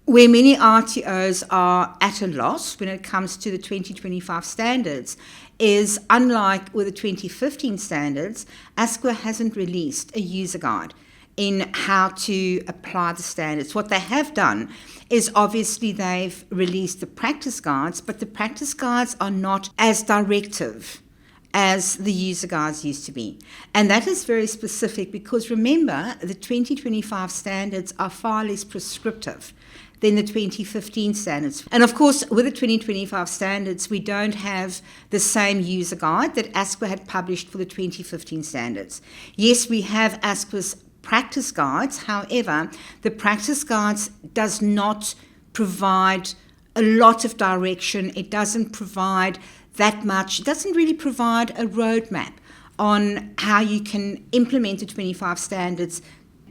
where many RTOs are at a loss when it comes to the 2025 standards is, unlike with the 2015 standards, ASQA hasn't released a user guide in how to apply the standards. What they have done is obviously they've released the practice guides, but the practice guides are not as directive as the user guides used to be. And that is very specific because remember, the 2025 standards are far less prescriptive than the 2015 standards. And of course, with the 2025 standards, we don't have the same user guide that ASQA had published for the 2015 standards. Yes, we have ASQA's practice guides. However, the practice guides does not provide a lot of direction. It doesn't provide that much. It doesn't really provide a roadmap on how you can implement the 25 standards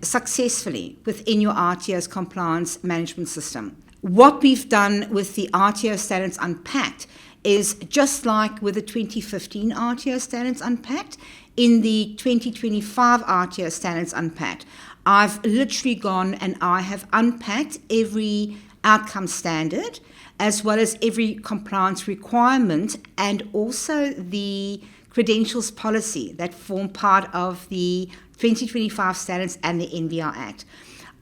successfully within your RTO's compliance management system. What we've done with the RTO standards Unpacked is just like with the 2015 RTO standards Unpacked, in the 2025 RTO standards Unpacked, I've literally gone and I have unpacked every outcome standard as well as every compliance requirement and also the credentials policy that form part of the 2025 standards and the NVR Act.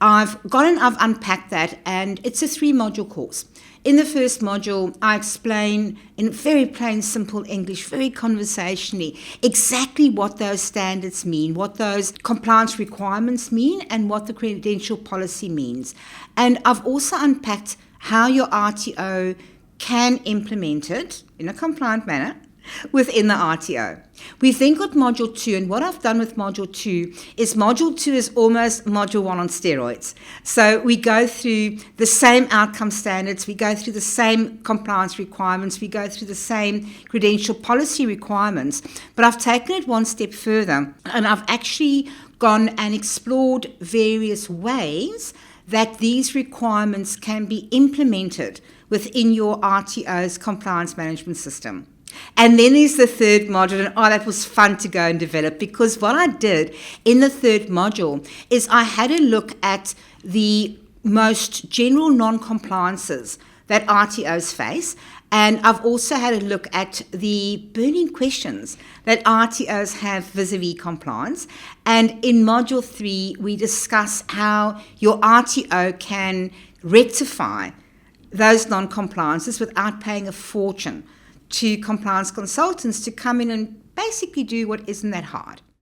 I've unpacked that, and it's a 3-module course. In the first module, I explain in very plain, simple English, very conversationally, exactly what those standards mean, what those compliance requirements mean, and what the credential policy means. And I've also unpacked how your RTO can implement it in a compliant manner within the RTO. We've then got Module 2, and what I've done with Module 2 is almost Module 1 on steroids. So we go through the same outcome standards, we go through the same compliance requirements, we go through the same credential policy requirements, but I've taken it one step further, and I've actually gone and explored various ways that these requirements can be implemented within your RTO's compliance management system. And then there's the third module, and that was fun to go and develop, because what I did in the third module is I had a look at the most general non-compliances that RTOs face, and I've also had a look at the burning questions that RTOs have vis-a-vis compliance. And in Module 3, we discuss how your RTO can rectify those non-compliances without paying a fortune to compliance consultants to come in and basically do what isn't that hard.